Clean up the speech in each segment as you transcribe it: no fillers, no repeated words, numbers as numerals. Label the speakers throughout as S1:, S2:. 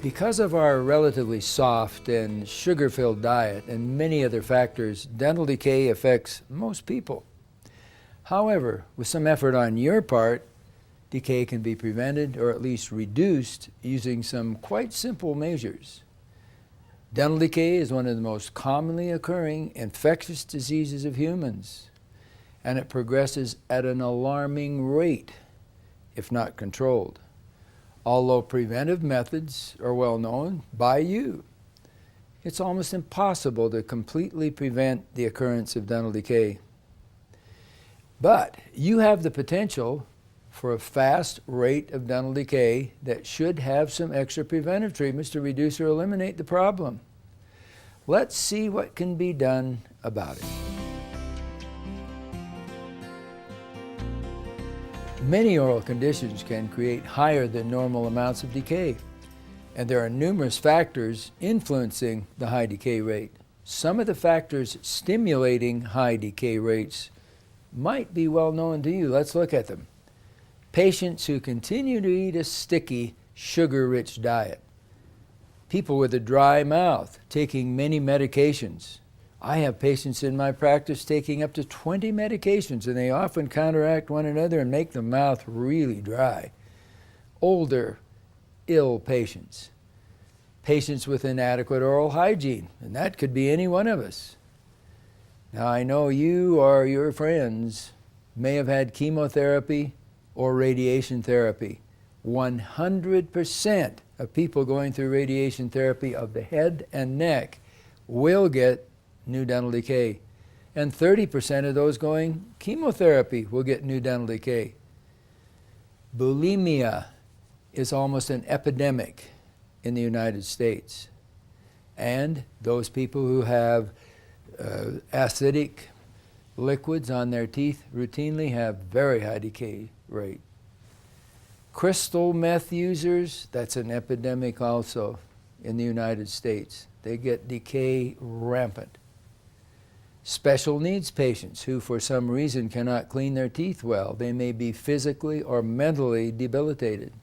S1: Because of our relatively soft and sugar-filled diet and many other factors, dental decay affects most people. However, with some effort on your part, decay can be prevented or at least reduced using some quite simple measures. Dental decay is one of the most commonly occurring infectious diseases of humans, and it progresses at an alarming rate if not controlled. Although preventive methods are well known by you, it's almost impossible to completely prevent the occurrence of dental decay. But you have the potential for a fast rate of dental decay that should have some extra preventive treatments to reduce or eliminate the problem. Let's see what can be done about it. Many oral conditions can create higher than normal amounts of decay, and there are numerous factors influencing the high decay rate. Some of the factors stimulating high decay rates might be well known to you. Let's look at them. Patients who continue to eat a sticky, sugar-rich diet. People with a dry mouth, taking many medications. I have patients in my practice taking up to 20 medications, and they often counteract one another and make the mouth really dry. Older, ill patients. Patients with inadequate oral hygiene, and that could be any one of us. Now, I know you or your friends may have had chemotherapy or radiation therapy. 100% of people going through radiation therapy of the head and neck will get new dental decay. And 30% of those going chemotherapy will get new dental decay. Bulimia is almost an epidemic in the United States. And those people who have acidic liquids on their teeth routinely have very high decay rate. Crystal meth users, that's an epidemic also in the United States. They get decay rampant. Special needs patients who for some reason cannot clean their teeth well. They may be physically or mentally debilitated.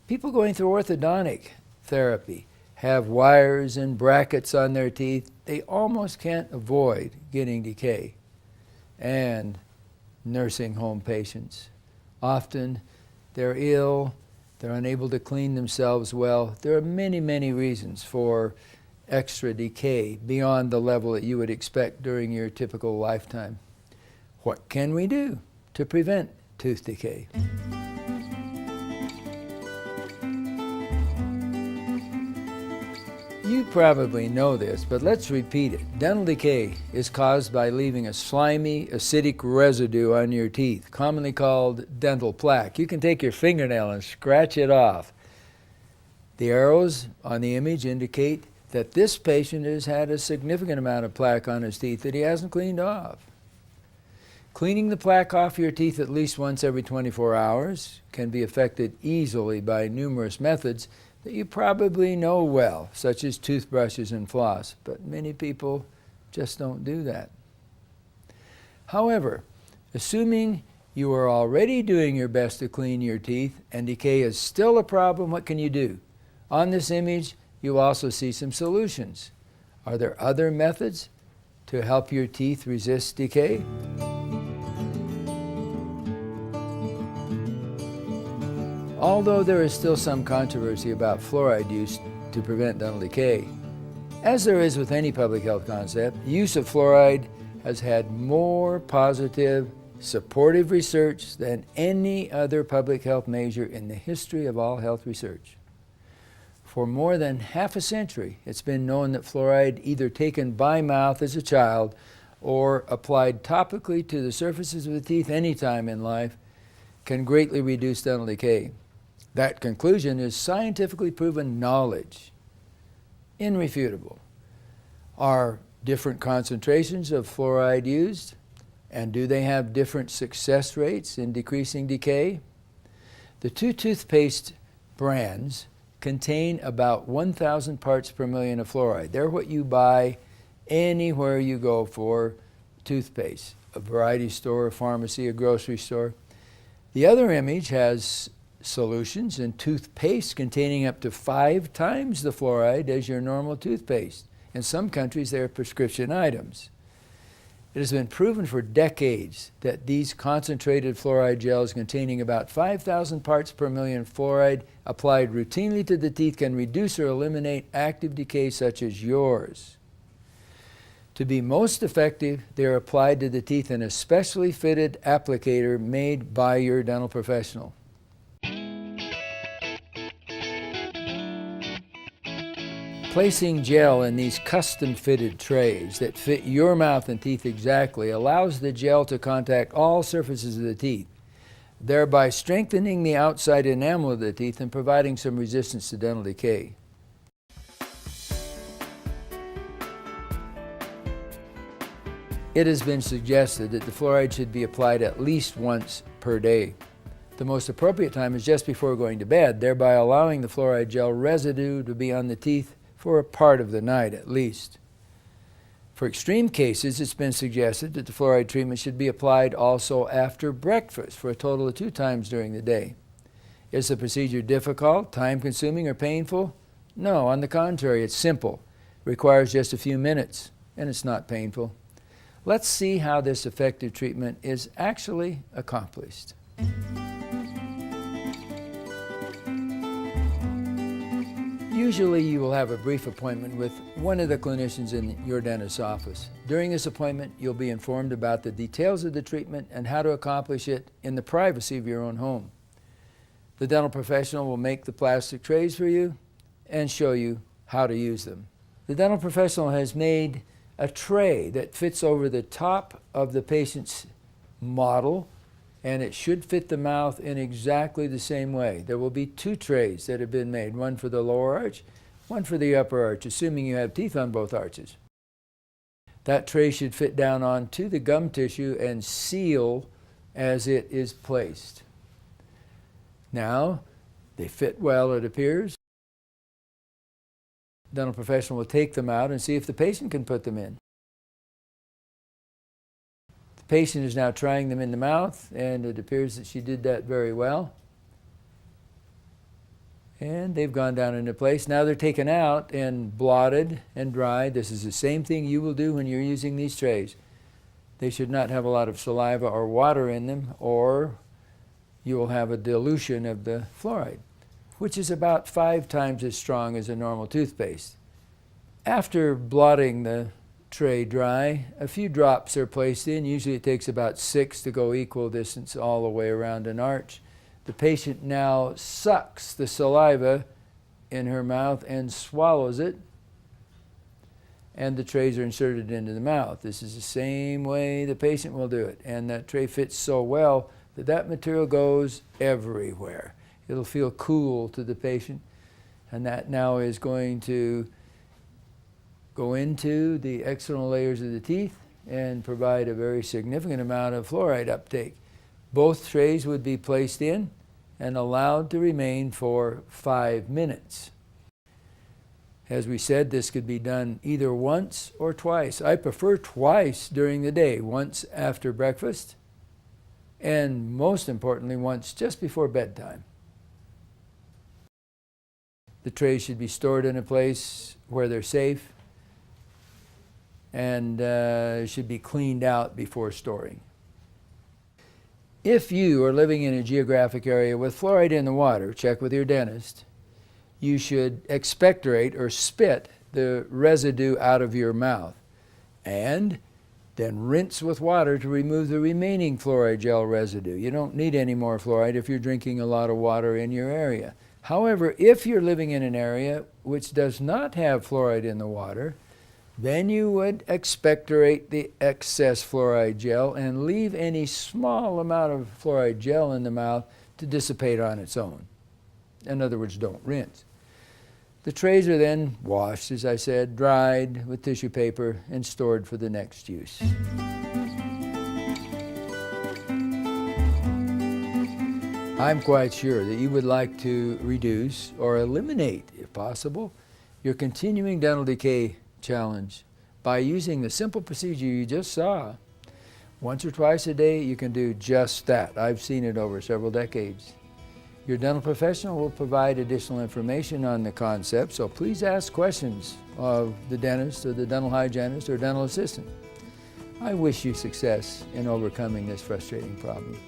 S1: People going through orthodontic therapy have wires and brackets on their teeth. They almost can't avoid getting decay. And nursing home patients. Often they're ill, they're unable to clean themselves well. There are many, many reasons for extra decay beyond the level that you would expect during your typical lifetime. What can we do to prevent tooth decay? You probably know this, but let's repeat it. Dental decay is caused by leaving a slimy, acidic residue on your teeth, commonly called dental plaque. You can take your fingernail and scratch it off. The arrows on the image indicate that this patient has had a significant amount of plaque on his teeth that he hasn't cleaned off. Cleaning the plaque off your teeth at least once every 24 hours can be effected easily by numerous methods that you probably know well, such as toothbrushes and floss, but many people just don't do that. However, assuming you are already doing your best to clean your teeth and decay is still a problem, what can you do? On this image, you also see some solutions. Are there other methods to help your teeth resist decay? Although there is still some controversy about fluoride use to prevent dental decay, as there is with any public health concept, use of fluoride has had more positive, supportive research than any other public health measure in the history of all health research. For more than half a century, it's been known that fluoride, either taken by mouth as a child or applied topically to the surfaces of the teeth anytime in life, can greatly reduce dental decay. That conclusion is scientifically proven knowledge, irrefutable. Are different concentrations of fluoride used? And do they have different success rates in decreasing decay? The two toothpaste brands contain about 1,000 parts per million of fluoride. They're what you buy anywhere you go for toothpaste, a variety store, a pharmacy, a grocery store. The other image has solutions and toothpaste containing up to 5 times the fluoride as your normal toothpaste. In some countries, they are prescription items. It has been proven for decades that these concentrated fluoride gels containing about 5,000 parts per million fluoride applied routinely to the teeth can reduce or eliminate active decay such as yours. To be most effective, they are applied to the teeth in a specially fitted applicator made by your dental professional. Placing gel in these custom-fitted trays that fit your mouth and teeth exactly allows the gel to contact all surfaces of the teeth, thereby strengthening the outside enamel of the teeth and providing some resistance to dental decay. It has been suggested that the fluoride should be applied at least once per day. The most appropriate time is just before going to bed, thereby allowing the fluoride gel residue to be on the teeth for a part of the night at least. For extreme cases, it's been suggested that the fluoride treatment should be applied also after breakfast for a total of 2 times during the day. Is the procedure difficult, time-consuming, or painful? No, on the contrary, it's simple. It requires just a few minutes, and it's not painful. Let's see how this effective treatment is actually accomplished. Usually you will have a brief appointment with one of the clinicians in your dentist's office. During this appointment, you'll be informed about the details of the treatment and how to accomplish it in the privacy of your own home. The dental professional will make the plastic trays for you and show you how to use them. The dental professional has made a tray that fits over the top of the patient's model, and it should fit the mouth in exactly the same way. There will be 2 trays that have been made, one for the lower arch, one for the upper arch, assuming you have teeth on both arches. That tray should fit down onto the gum tissue and seal as it is placed. Now, they fit well, it appears. The dental professional will take them out and see if the patient can put them in. The patient is now trying them in the mouth, and it appears that she did that very well. And they've gone down into place. Now they're taken out and blotted and dried. This is the same thing you will do when you're using these trays. They should not have a lot of saliva or water in them, or you will have a dilution of the fluoride, which is about 5 times as strong as a normal toothpaste. After blotting the tray dry, a few drops are placed in. Usually it takes about 6 to go equal distance all the way around an arch. The patient now sucks the saliva in her mouth and swallows it, and the trays are inserted into the mouth. This is the same way the patient will do it, and that tray fits so well that that material goes everywhere. It'll feel cool to the patient, and that now is going to go into the external layers of the teeth and provide a very significant amount of fluoride uptake. Both trays would be placed in and allowed to remain for 5 minutes. As we said, this could be done either once or twice. I prefer twice during the day, once after breakfast, and most importantly, once just before bedtime. The trays should be stored in a place where they're safe, and should be cleaned out before storing. If you are living in a geographic area with fluoride in the water, check with your dentist. You should expectorate or spit the residue out of your mouth, and then rinse with water to remove the remaining fluoride gel residue. You don't need any more fluoride if you're drinking a lot of water in your area. However, if you're living in an area which does not have fluoride in the water, then you would expectorate the excess fluoride gel and leave any small amount of fluoride gel in the mouth to dissipate on its own. In other words, don't rinse. The trays are then washed, as I said, dried with tissue paper, and stored for the next use. I'm quite sure that you would like to reduce or eliminate, if possible, your continuing dental decay challenge by using the simple procedure you just saw. Once or twice a day, you can do just that. I've seen it over several decades. Your dental professional will provide additional information on the concept, so please ask questions of the dentist or the dental hygienist or dental assistant. I wish you success in overcoming this frustrating problem.